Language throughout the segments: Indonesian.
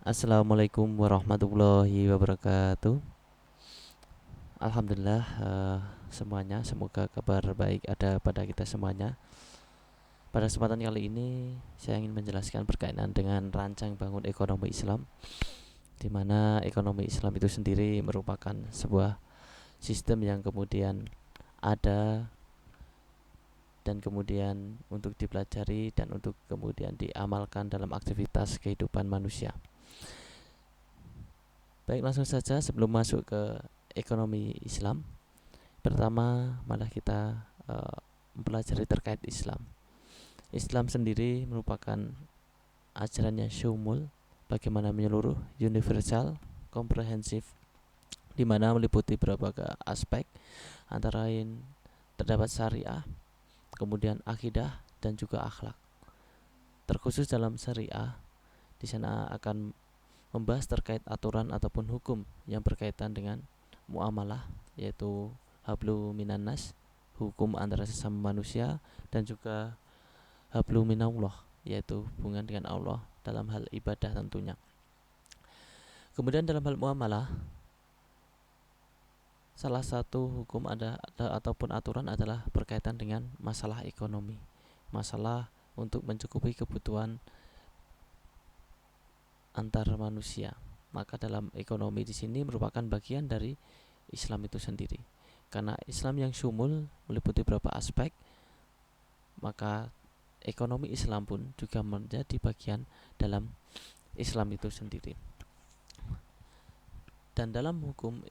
Assalamualaikum warahmatullahi wabarakatuh. Alhamdulillah, semuanya, semoga kabar baik ada pada kita semuanya. Pada kesempatan kali ini saya ingin menjelaskan berkaitan dengan rancang bangun ekonomi Islam, di mana ekonomi Islam itu sendiri merupakan sebuah sistem yang kemudian ada dan kemudian untuk dipelajari dan untuk kemudian diamalkan dalam aktivitas kehidupan manusia. Baik, langsung saja sebelum masuk ke ekonomi Islam, pertama malah kita mempelajari terkait Islam. Islam sendiri merupakan ajaran yang syumul, bagaimana menyeluruh, universal, komprehensif, di mana meliputi berbagai aspek, antara lain terdapat syariah, kemudian akidah dan juga akhlak. Terkhusus dalam syariah, di sana akan membahas terkait aturan ataupun hukum yang berkaitan dengan muamalah, yaitu hablu minannas, hukum antara sesama manusia, dan juga hablu minallah, yaitu hubungan dengan Allah dalam hal ibadah tentunya. Kemudian dalam hal muamalah, salah satu hukum ada ataupun aturan adalah berkaitan dengan masalah ekonomi, masalah untuk mencukupi kebutuhan antar manusia. Maka dalam ekonomi di sini merupakan bagian dari Islam itu sendiri. Karena Islam yang syumul meliputi beberapa aspek, maka ekonomi Islam pun juga menjadi bagian dalam Islam itu sendiri. Dan dalam hukum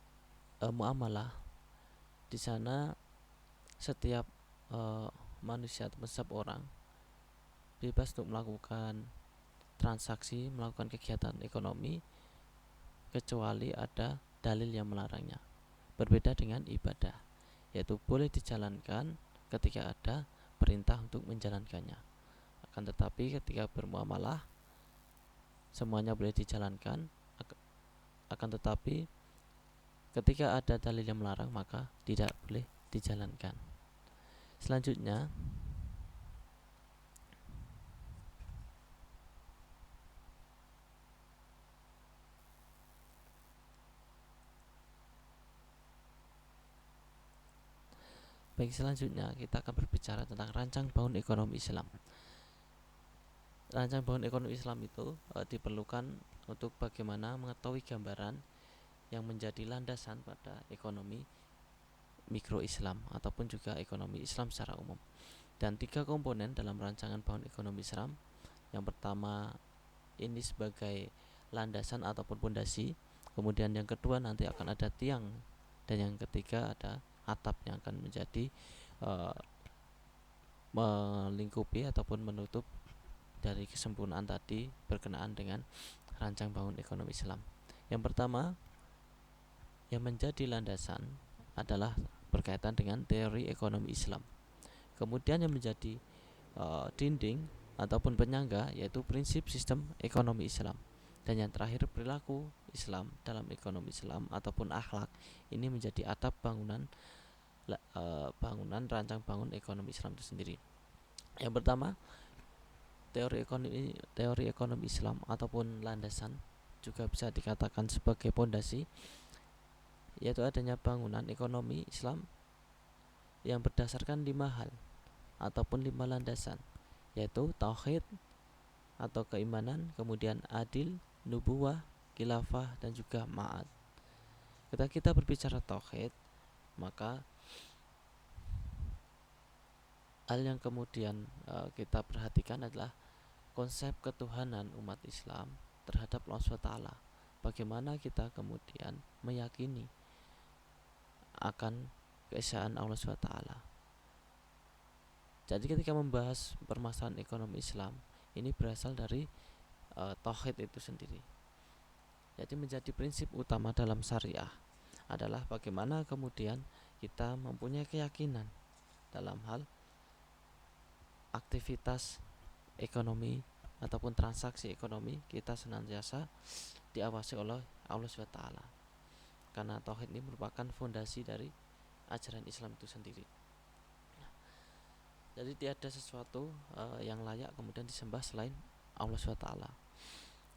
muamalah, di sana setiap manusia atau setiap orang bebas untuk melakukan transaksi, melakukan kegiatan ekonomi, kecuali ada dalil yang melarangnya. Berbeda dengan ibadah, yaitu boleh dijalankan ketika ada perintah untuk menjalankannya. Akan tetapi ketika bermuamalah, semuanya boleh dijalankan. Akan tetapi ketika ada dalil yang melarang, maka tidak boleh dijalankan. Selanjutnya, kita akan berbicara tentang rancang bangun ekonomi Islam. Rancang bangun ekonomi Islam itu diperlukan untuk bagaimana mengetahui gambaran yang menjadi landasan pada ekonomi mikro Islam ataupun juga ekonomi Islam secara umum. Dan 3 komponen dalam rancangan bangun ekonomi Islam. Yang pertama ini sebagai landasan ataupun pondasi, kemudian yang kedua nanti akan ada tiang, dan yang ketiga ada atap yang akan menjadi melingkupi ataupun menutup dari kesempurnaan tadi berkenaan dengan rancang bangun ekonomi Islam. Yang pertama yang menjadi landasan adalah berkaitan dengan teori ekonomi Islam. Kemudian yang menjadi dinding ataupun penyangga yaitu prinsip sistem ekonomi Islam. Dan yang terakhir perilaku Islam dalam ekonomi Islam ataupun akhlak, ini menjadi atap bangunan rancang bangun ekonomi Islam itu sendiri. Yang pertama, teori ekonomi Islam ataupun landasan, juga bisa dikatakan sebagai pondasi, yaitu adanya bangunan ekonomi Islam yang berdasarkan 5 hal ataupun 5 landasan, yaitu tauhid atau keimanan, kemudian adil, nubuwah, khilafah, dan juga ma'ad. Ketika kita berbicara tauhid, maka hal yang kemudian kita perhatikan adalah konsep ketuhanan umat Islam terhadap Allah SWT. Bagaimana kita kemudian meyakini akan keesaan Allah SWT. Jadi ketika membahas permasalahan ekonomi Islam, ini berasal dari tauhid itu sendiri. Jadi menjadi prinsip utama dalam syariah adalah bagaimana kemudian kita mempunyai keyakinan dalam hal aktivitas ekonomi ataupun transaksi ekonomi kita senantiasa diawasi oleh Allah SWT. Karena tauhid ini merupakan fondasi dari ajaran Islam itu sendiri. Jadi tiada sesuatu yang layak kemudian disembah selain Allah SWT.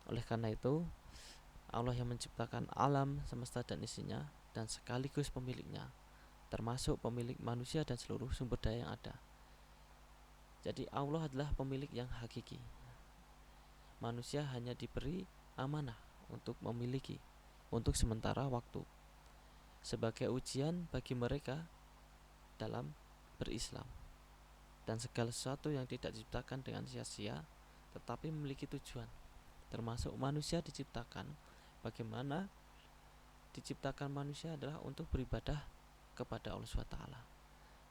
Oleh karena itu, Allah yang menciptakan alam semesta dan isinya, dan sekaligus pemiliknya, termasuk pemilik manusia dan seluruh sumber daya yang ada. Jadi Allah adalah pemilik yang hakiki. Manusia hanya diberi amanah untuk memiliki untuk sementara waktu, sebagai ujian bagi mereka dalam berislam. Dan segala sesuatu yang tidak diciptakan dengan sia-sia tetapi memiliki tujuan, termasuk manusia diciptakan. Bagaimana diciptakan manusia adalah untuk beribadah kepada Allah SWT.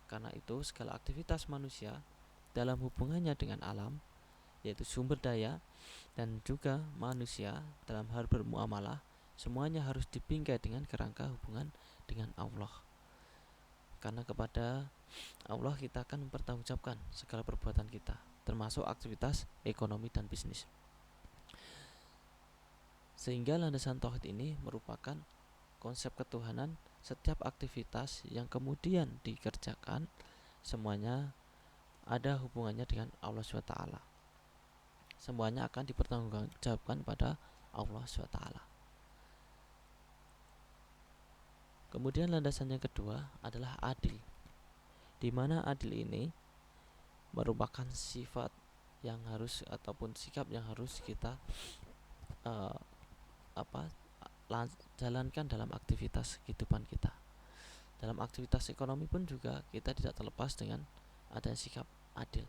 Karena itu segala aktivitas manusia dalam hubungannya dengan alam, yaitu sumber daya, dan juga manusia dalam hal bermuamalah, semuanya harus dibingkai dengan kerangka hubungan dengan Allah. Karena kepada Allah kita akan mempertanggungjawabkan segala perbuatan kita, termasuk aktivitas ekonomi dan bisnis. Sehingga landasan tauhid ini merupakan konsep ketuhanan. Setiap aktivitas yang kemudian dikerjakan semuanya ada hubungannya dengan Allah SWT. Semuanya akan dipertanggungjawabkan pada Allah SWT. Kemudian landasan yang kedua adalah adil, di mana adil ini merupakan sifat yang harus ataupun sikap yang harus kita jalankan dalam aktivitas kehidupan kita. Dalam aktivitas ekonomi pun juga kita tidak terlepas dengan ada sikap adil.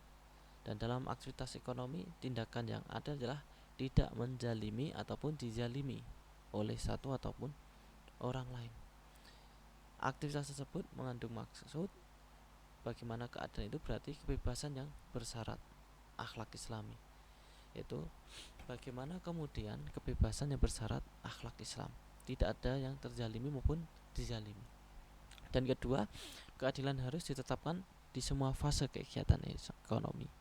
Dan dalam aktivitas ekonomi, tindakan yang adil adalah tidak menzalimi ataupun dizalimi oleh satu ataupun orang lain. Aktivitas tersebut mengandung maksud bagaimana keadilan itu berarti kebebasan yang bersyarat akhlak Islami, yaitu bagaimana kemudian kebebasan yang bersyarat akhlak Islam, tidak ada yang terzalimi maupun dizalimi. Dan kedua, keadilan harus ditetapkan di semua fase kegiatan ekonomi.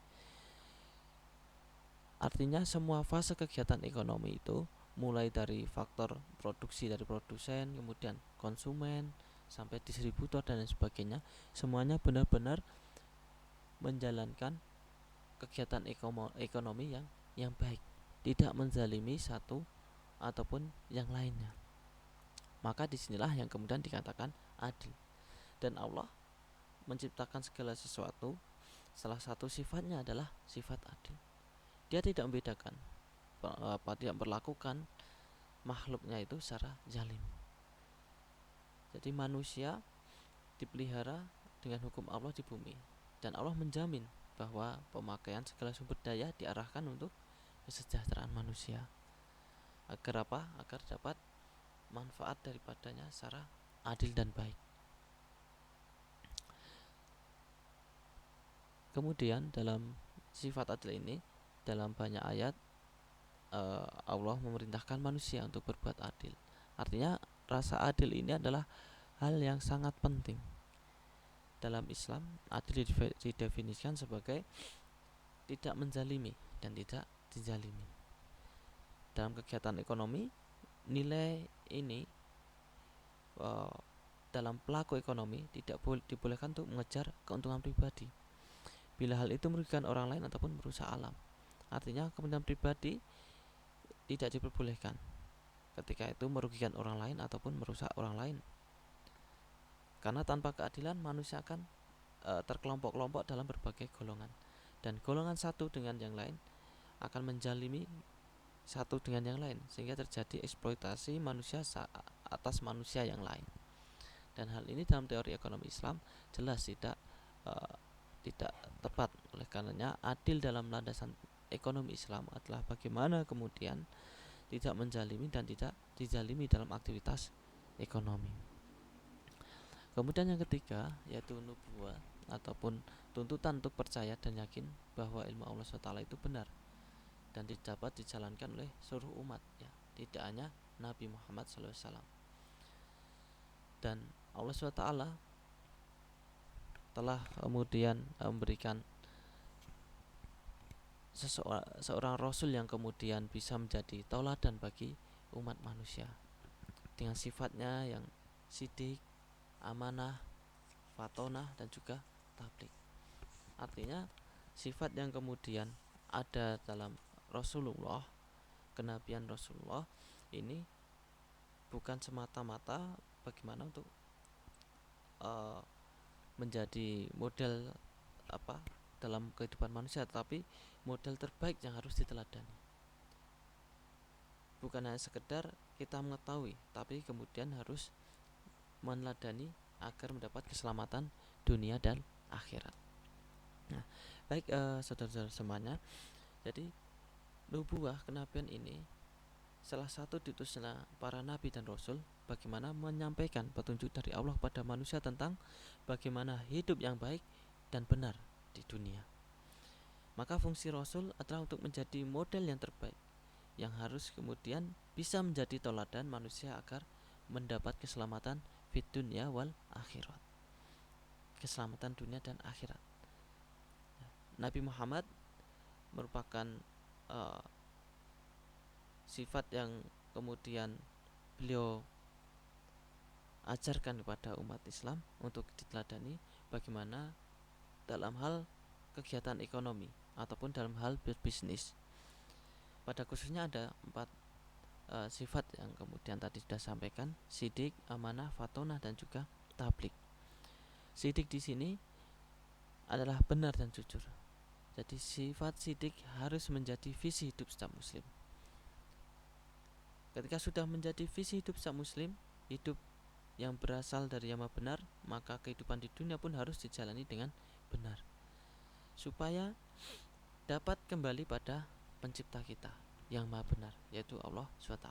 Artinya semua fase kegiatan ekonomi itu, mulai dari faktor produksi dari produsen, kemudian konsumen, sampai distributor dan lain sebagainya, semuanya benar-benar menjalankan kegiatan ekonomi yang baik, tidak menzalimi satu ataupun yang lainnya. Maka disinilah yang kemudian dikatakan adil. Dan Allah menciptakan segala sesuatu, salah satu sifatnya adalah sifat adil. Dia tidak membedakan, tidak memperlakukan makhluknya itu secara zalim. Jadi manusia dipelihara dengan hukum Allah di bumi, dan Allah menjamin bahwa pemakaian segala sumber daya diarahkan untuk kesejahteraan manusia. Agar apa? Agar dapat manfaat daripadanya secara adil dan baik. Kemudian dalam sifat adil ini, dalam banyak ayat Allah memerintahkan manusia untuk berbuat adil. Artinya rasa adil ini adalah hal yang sangat penting. Dalam Islam, adil didefinisikan sebagai tidak menzalimi dan tidak dizalimi. Dalam kegiatan ekonomi, nilai ini dalam pelaku ekonomi tidak dibolehkan untuk mengejar keuntungan pribadi bila hal itu merugikan orang lain ataupun merusak alam. Artinya kepentingan pribadi tidak diperbolehkan ketika itu merugikan orang lain ataupun merusak orang lain. Karena tanpa keadilan manusia akan terkelompok-kelompok dalam berbagai golongan, dan golongan satu dengan yang lain akan menjalimi satu dengan yang lain, sehingga terjadi eksploitasi manusia atas manusia yang lain. Dan hal ini dalam teori ekonomi Islam jelas tidak tepat. Oleh karenanya adil dalam landasan ekonomi Islam adalah bagaimana kemudian tidak menzalimi dan tidak dizalimi dalam aktivitas ekonomi. Kemudian yang ketiga yaitu nubuwah ataupun tuntutan untuk percaya dan yakin bahwa ilmu Allah SWT itu benar dan dapat dijalankan oleh seluruh umat, ya, tidak hanya Nabi Muhammad SAW. Dan Allah SWT telah kemudian memberikan seorang rasul yang kemudian bisa menjadi tauladan bagi umat manusia dengan sifatnya yang sidik, amanah, fatonah, dan juga tabligh. Artinya sifat yang kemudian ada dalam Rasulullah, kenabian Rasulullah ini bukan semata-mata bagaimana untuk uh, menjadi model apa dalam kehidupan manusia, tapi model terbaik yang harus diteladani. Bukan hanya sekedar kita mengetahui, tapi kemudian harus meneladani agar mendapat keselamatan dunia dan akhirat. Nah, baik saudara-saudara semuanya, jadi nubuah kenabian ini salah satu diutusnya para nabi dan rasul bagaimana menyampaikan petunjuk dari Allah pada manusia tentang bagaimana hidup yang baik dan benar di dunia. Maka fungsi rasul adalah untuk menjadi model yang terbaik yang harus kemudian bisa menjadi teladan manusia agar mendapat keselamatan fid dunya wal akhirat. Keselamatan dunia dan akhirat. Nabi Muhammad merupakan uh, sifat yang kemudian beliau ajarkan kepada umat Islam untuk diteladani bagaimana dalam hal kegiatan ekonomi ataupun dalam hal berbisnis. Pada khususnya ada 4 sifat yang kemudian tadi sudah sampaikan: sidik, amanah, fatonah, dan juga tablik. Sidik di sini adalah benar dan jujur. Jadi sifat sidik harus menjadi visi hidup setiap muslim. Ketika sudah menjadi visi hidup setiap muslim, hidup yang berasal dari yang maha benar, maka kehidupan di dunia pun harus dijalani dengan benar, supaya dapat kembali pada pencipta kita yang maha benar, yaitu Allah SWT.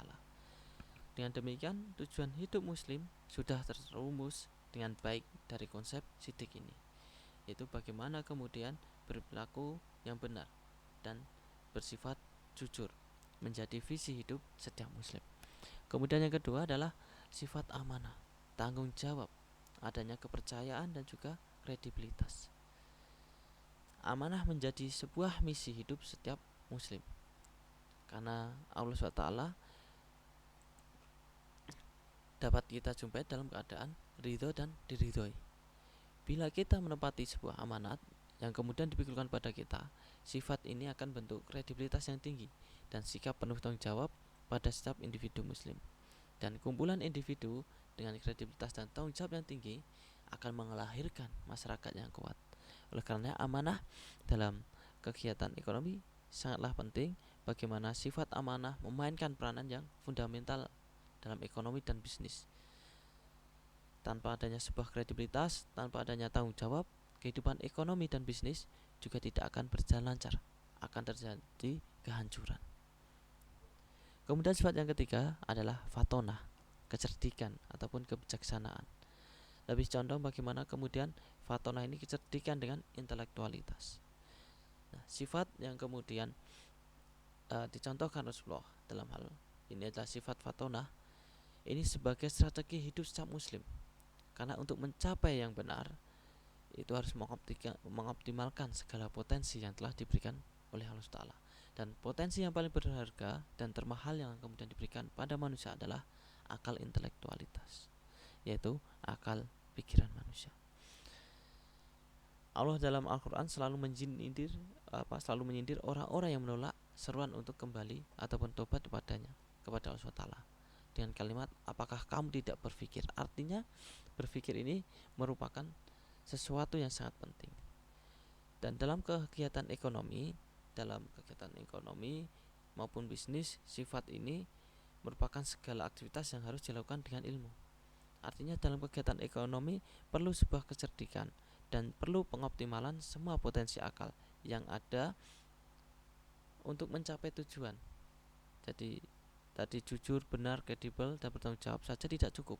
Dengan demikian, tujuan hidup muslim sudah terumus dengan baik dari konsep sidik ini, yaitu bagaimana kemudian berperilaku yang benar dan bersifat jujur, menjadi visi hidup setiap muslim. Kemudian yang kedua adalah sifat amanah, tanggung jawab, adanya kepercayaan dan juga kredibilitas. Amanah menjadi sebuah misi hidup setiap muslim, karena Allah SWT dapat kita jumpai dalam keadaan ridho dan diridhoi. Bila kita menepati sebuah amanat yang kemudian dipikirkan pada kita, sifat ini akan bentuk kredibilitas yang tinggi dan sikap penuh tanggung jawab pada setiap individu muslim. Dan kumpulan individu dengan kredibilitas dan tanggung jawab yang tinggi akan melahirkan masyarakat yang kuat. Oleh karena amanah dalam kegiatan ekonomi sangatlah penting, bagaimana sifat amanah memainkan peranan yang fundamental dalam ekonomi dan bisnis. Tanpa adanya sebuah kredibilitas, tanpa adanya tanggung jawab, kehidupan ekonomi dan bisnis juga tidak akan berjalan lancar, akan terjadi kehancuran. Kemudian sifat yang ketiga adalah fatonah, kecerdikan ataupun kebijaksanaan. Lebih condong bagaimana kemudian fatonah ini kecerdikan dengan intelektualitas. Nah, sifat yang kemudian dicontohkan Rasulullah dalam hal ini adalah sifat fatonah. Ini sebagai strategi hidup setiap muslim. Karena untuk mencapai yang benar itu harus mengoptimalkan segala potensi yang telah diberikan oleh Allah Ta'ala. Dan potensi yang paling berharga dan termahal yang kemudian diberikan pada manusia adalah akal intelektualitas, yaitu akal pikiran manusia. Allah dalam Al-Quran selalu menyindir orang-orang yang menolak seruan untuk kembali ataupun tobat kepada Allah SWT dengan kalimat, apakah kamu tidak berpikir? Artinya berpikir ini merupakan sesuatu yang sangat penting. Dan dalam kegiatan ekonomi maupun bisnis, sifat ini merupakan segala aktivitas yang harus dilakukan dengan ilmu. Artinya dalam kegiatan ekonomi perlu sebuah kecerdikan dan perlu pengoptimalan semua potensi akal yang ada untuk mencapai tujuan. Jadi tadi jujur, benar, kredibel, dan bertanggung jawab saja tidak cukup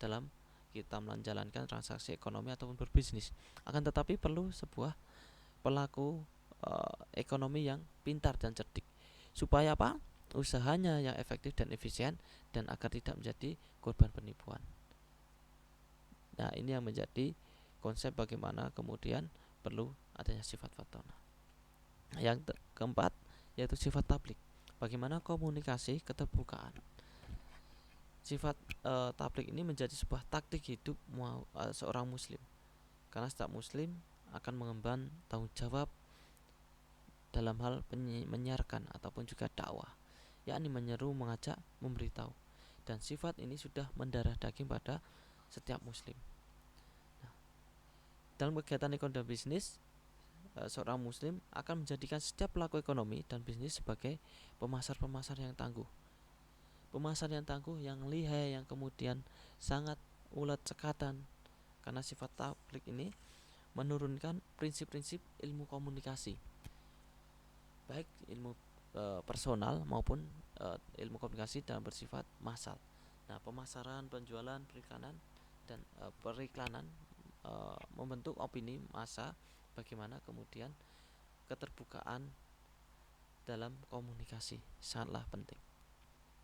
dalam kita menjalankan transaksi ekonomi ataupun berbisnis. Akan tetapi perlu sebuah pelaku ekonomi yang pintar dan cerdik, supaya apa? Usahanya yang efektif dan efisien dan agar tidak menjadi korban penipuan. Nah, ini yang menjadi konsep bagaimana kemudian perlu adanya sifat fatonah. Yang keempat yaitu sifat tablik, bagaimana komunikasi keterbukaan. Sifat tablik ini menjadi sebuah taktik hidup seorang muslim, karena setiap muslim akan mengemban tanggung jawab dalam hal menyiarkan ataupun juga dakwah, yakni menyeru, mengajak, memberitahu. dan sifat ini sudah mendarah daging pada setiap muslim. Nah, dalam kegiatan ekonomi dan bisnis, seorang muslim akan menjadikan setiap pelaku ekonomi dan bisnis sebagai pemasar-pemasar yang tangguh. Pemasar yang tangguh, yang lihai, yang kemudian sangat ulet cekatan, karena sifat tablik ini menurunkan prinsip-prinsip ilmu komunikasi, baik ilmu personal maupun ilmu komunikasi dalam bersifat massal. Nah, pemasaran, penjualan, periklanan membentuk opini massa, bagaimana kemudian keterbukaan dalam komunikasi sangatlah penting.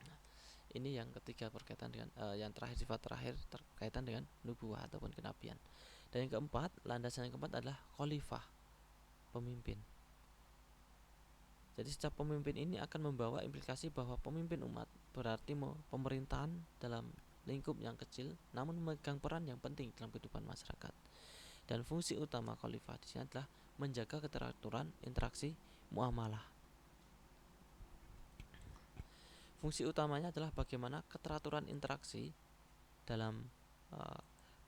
Nah, ini yang ketiga berkaitan dengan yang terakhir, sifat terakhir terkaitan dengan nubuwah ataupun kenabian. Dan yang keempat, landasan yang keempat adalah khalifah, pemimpin. Jadi setiap pemimpin ini akan membawa implikasi bahwa pemimpin umat berarti pemerintahan dalam lingkup yang kecil, namun memegang peran yang penting dalam kehidupan masyarakat. Dan fungsi utama khalifah di sini adalah menjaga keteraturan interaksi muamalah. Fungsi utamanya adalah bagaimana keteraturan interaksi dalam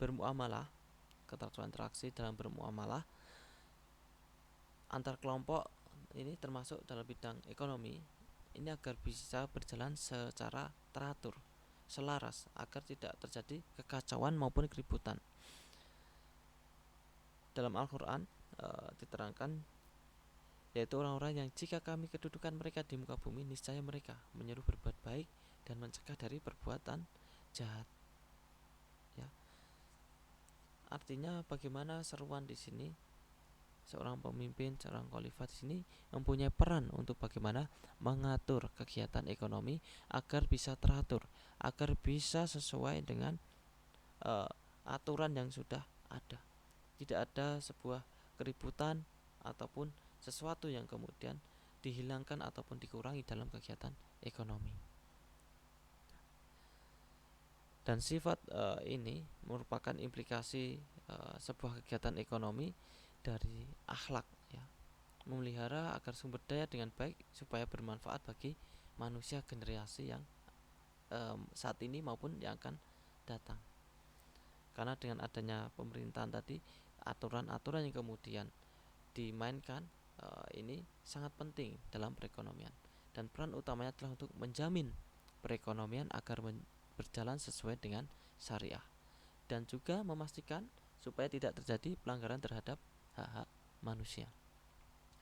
bermuamalah, keteraturan interaksi dalam bermuamalah antar kelompok ini termasuk dalam bidang ekonomi ini agar bisa berjalan secara teratur, selaras, agar tidak terjadi kekacauan maupun keributan. Dalam Al-Quran diterangkan, yaitu orang-orang yang jika kami kedudukan mereka di muka bumi, niscaya mereka menyuruh berbuat baik dan mencegah dari perbuatan jahat. Ya. Artinya bagaimana seruan di sini, seorang pemimpin, seorang khalifah di sini mempunyai peran untuk bagaimana mengatur kegiatan ekonomi agar bisa teratur, agar bisa sesuai dengan aturan yang sudah ada. Tidak ada sebuah keributan ataupun sesuatu yang kemudian dihilangkan ataupun dikurangi dalam kegiatan ekonomi. Dan sifat ini merupakan implikasi sebuah kegiatan ekonomi dari akhlak, ya, memelihara agar sumber daya dengan baik supaya bermanfaat bagi manusia generasi yang saat ini maupun yang akan datang. Karena dengan adanya pemerintahan tadi, aturan-aturan yang kemudian dimainkan ini sangat penting dalam perekonomian, dan peran utamanya adalah untuk menjamin perekonomian agar berjalan sesuai dengan syariah, dan juga memastikan supaya tidak terjadi pelanggaran terhadap hak-hak manusia.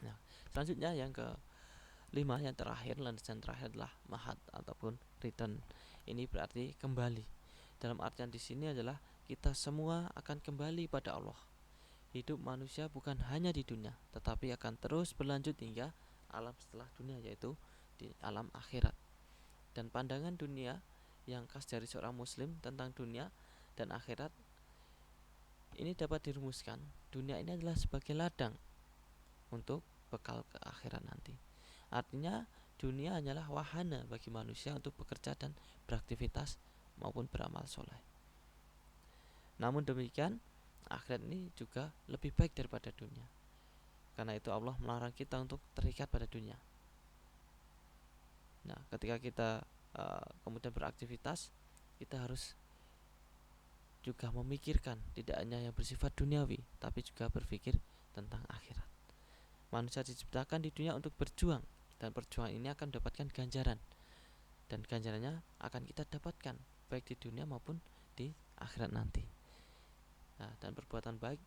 Nah, selanjutnya yang kelima, yang terakhir, landasan terakhir adalah mahad ataupun return. Ini berarti kembali. Dalam artian di sini adalah kita semua akan kembali pada Allah. Hidup manusia bukan hanya di dunia, tetapi akan terus berlanjut hingga alam setelah dunia, yaitu di alam akhirat. Dan pandangan dunia yang khas dari seorang muslim tentang dunia dan akhirat ini dapat dirumuskan, dunia ini adalah sebagai ladang untuk bekal ke akhirat nanti. Artinya dunia hanyalah wahana bagi manusia untuk bekerja dan beraktivitas maupun beramal soleh. Namun demikian, akhirat ini juga lebih baik daripada dunia. Karena itu Allah melarang kita untuk terikat pada dunia. Nah, ketika kita kemudian beraktivitas, kita harus juga memikirkan tidak hanya yang bersifat duniawi, tapi juga berpikir tentang akhirat. Manusia diciptakan di dunia untuk berjuang, dan perjuangan ini akan mendapatkan ganjaran, dan ganjarannya akan kita dapatkan baik di dunia maupun di akhirat nanti. Nah, dan perbuatan baik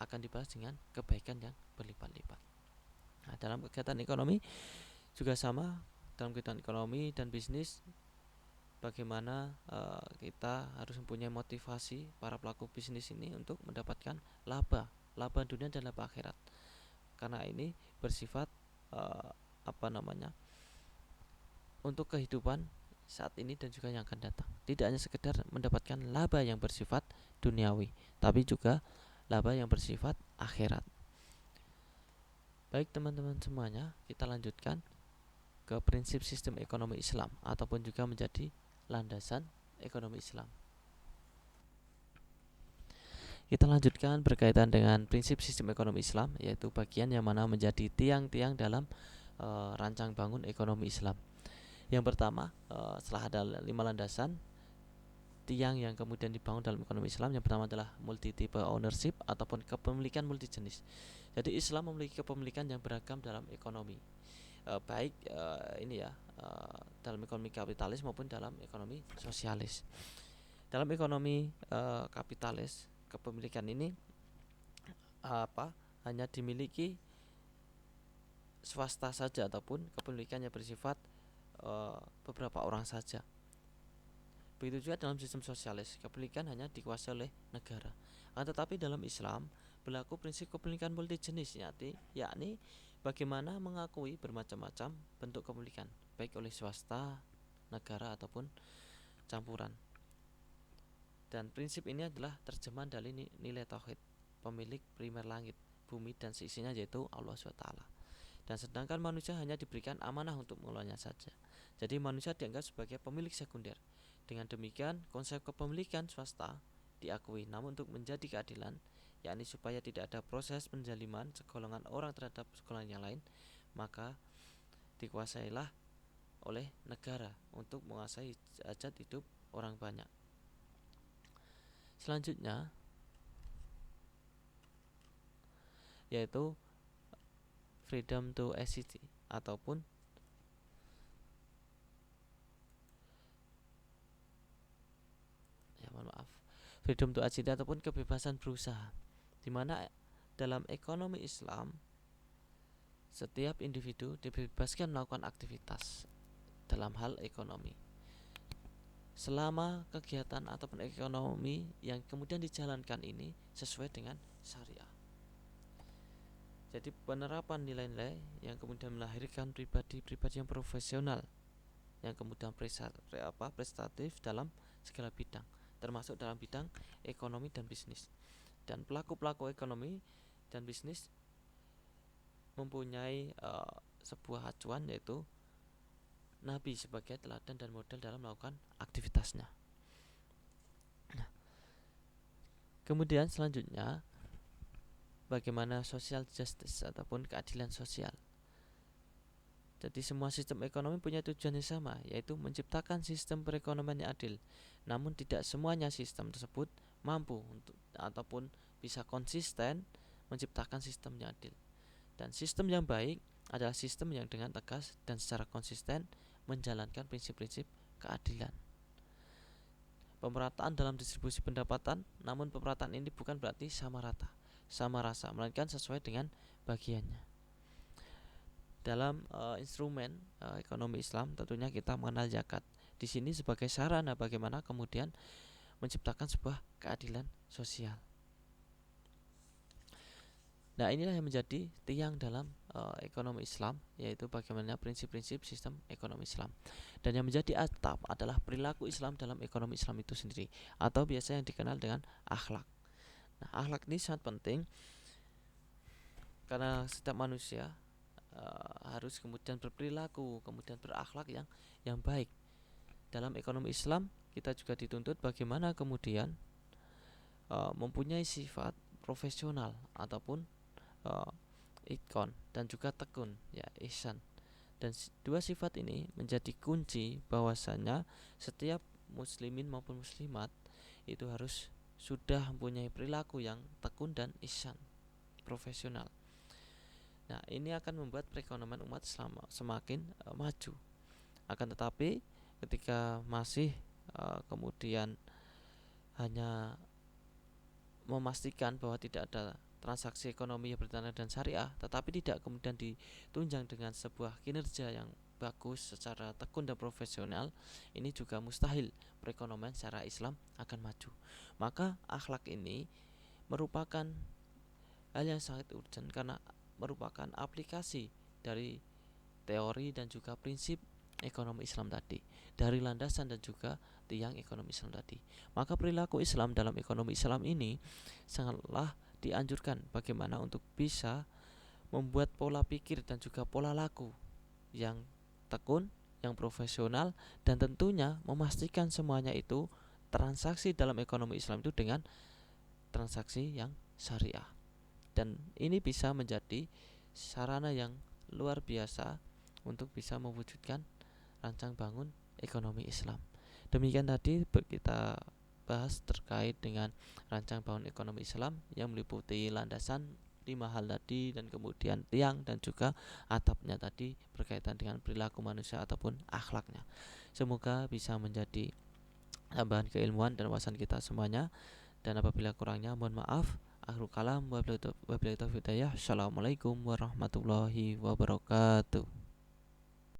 akan dibalas dengan kebaikan yang berlipat-lipat. Nah, dalam kegiatan ekonomi juga sama, dalam kegiatan ekonomi dan bisnis, bagaimana kita harus mempunyai motivasi para pelaku bisnis ini untuk mendapatkan laba dunia dan laba akhirat. Karena ini bersifat untuk kehidupan saat ini dan juga yang akan datang. Tidak hanya sekedar mendapatkan laba yang bersifat duniawi, tapi juga laba yang bersifat akhirat. Baik teman-teman semuanya, kita lanjutkan ke prinsip sistem ekonomi Islam ataupun juga menjadi landasan ekonomi Islam. Kita lanjutkan berkaitan dengan prinsip sistem ekonomi Islam, yaitu bagian yang mana menjadi tiang-tiang dalam rancang bangun ekonomi Islam. Yang pertama, setelah ada 5 landasan tiang yang kemudian dibangun dalam ekonomi Islam, yang pertama adalah multi type ownership ataupun kepemilikan multi jenis. Jadi Islam memiliki kepemilikan yang beragam dalam ekonomi, baik dalam ekonomi kapitalis maupun dalam ekonomi sosialis. Dalam ekonomi kapitalis, kepemilikan ini hanya dimiliki swasta saja ataupun kepemilikannya bersifat beberapa orang saja. Begitu juga dalam sistem sosialis, kepemilikan hanya dikuasai oleh negara. Tetapi dalam Islam berlaku prinsip kepemilikan multi jenis, yakni bagaimana mengakui bermacam-macam bentuk kepemilikan, baik oleh swasta, negara ataupun campuran. Dan prinsip ini adalah terjemahan dari nilai tauhid, pemilik primer langit, bumi dan seisinya, yaitu Allah SWT. Dan sedangkan manusia hanya diberikan amanah untuk mengelolanya saja. Jadi manusia dianggap sebagai pemilik sekunder. Dengan demikian, konsep kepemilikan swasta diakui, namun untuk menjadi keadilan, yakni supaya tidak ada proses penjaliman segolongan orang terhadap segolongan yang lain, maka dikuasailah oleh negara untuk menguasai hajat hidup orang banyak. Selanjutnya yaitu freedom to exist ataupun freedom to exist ataupun kebebasan berusaha, di mana dalam ekonomi Islam setiap individu dibebaskan melakukan aktivitas dalam hal ekonomi selama kegiatan ataupun ekonomi yang kemudian dijalankan ini sesuai dengan syariah. Jadi penerapan nilai-nilai yang kemudian melahirkan pribadi-pribadi yang profesional, yang kemudian prestatif dalam segala bidang, termasuk dalam bidang ekonomi dan bisnis. Dan pelaku-pelaku ekonomi dan bisnis mempunyai sebuah acuan, yaitu Nabi sebagai teladan dan model dalam melakukan aktivitasnya. Kemudian selanjutnya, bagaimana social justice ataupun keadilan sosial. Jadi semua sistem ekonomi punya tujuan yang sama, yaitu menciptakan sistem perekonomian yang adil. Namun tidak semuanya sistem tersebut mampu ataupun bisa konsisten menciptakan sistem yang adil. Dan sistem yang baik adalah sistem yang dengan tegas dan secara konsisten menjalankan prinsip-prinsip keadilan. Pemerataan dalam distribusi pendapatan, namun pemerataan ini bukan berarti sama rata, sama rasa, melainkan sesuai dengan bagiannya. Dalam instrumen ekonomi Islam tentunya kita mengenal zakat di sini sebagai sarana bagaimana kemudian menciptakan sebuah keadilan sosial. Nah, inilah yang menjadi tiang dalam ekonomi Islam, yaitu bagaimana prinsip-prinsip sistem ekonomi Islam. Dan yang menjadi atap adalah perilaku Islam dalam ekonomi Islam itu sendiri, atau biasa yang dikenal dengan akhlak. Nah, akhlak ini sangat penting karena setiap manusia harus kemudian berperilaku, kemudian berakhlak yang baik. Dalam ekonomi Islam kita juga dituntut bagaimana kemudian mempunyai sifat profesional ataupun ikon dan juga tekun, ya, ihsan. Dan dua sifat ini menjadi kunci bahwasanya setiap muslimin maupun muslimat itu harus sudah mempunyai perilaku yang tekun dan ihsan, profesional. Nah, ini akan membuat perekonomian umat Islam semakin maju. Akan tetapi ketika masih kemudian hanya memastikan bahwa tidak ada transaksi ekonomi yang bertentangan dan syariah, tetapi tidak kemudian ditunjang dengan sebuah kinerja yang bagus secara tekun dan profesional, ini juga mustahil perekonomian secara Islam akan maju. Maka akhlak ini merupakan hal yang sangat urgent karena merupakan aplikasi dari teori dan juga prinsip ekonomi Islam tadi, dari landasan dan juga tiang ekonomi Islam tadi. Maka perilaku Islam dalam ekonomi Islam ini sangatlah dianjurkan bagaimana untuk bisa membuat pola pikir dan juga pola laku yang tekun, yang profesional, dan tentunya memastikan semuanya itu transaksi dalam ekonomi Islam itu dengan transaksi yang syariah. Dan ini bisa menjadi sarana yang luar biasa untuk bisa mewujudkan rancang bangun ekonomi Islam. Demikian tadi kita bahas terkait dengan rancang bangun ekonomi Islam yang meliputi landasan 5 hal tadi, dan kemudian tiang dan juga atapnya tadi berkaitan dengan perilaku manusia ataupun akhlaknya. Semoga bisa menjadi tambahan keilmuan dan wawasan kita semuanya, dan apabila kurangnya mohon maaf. Akhirul kalam, wabillahi taufiq hidayah. Assalamualaikum warahmatullahi wabarakatuh.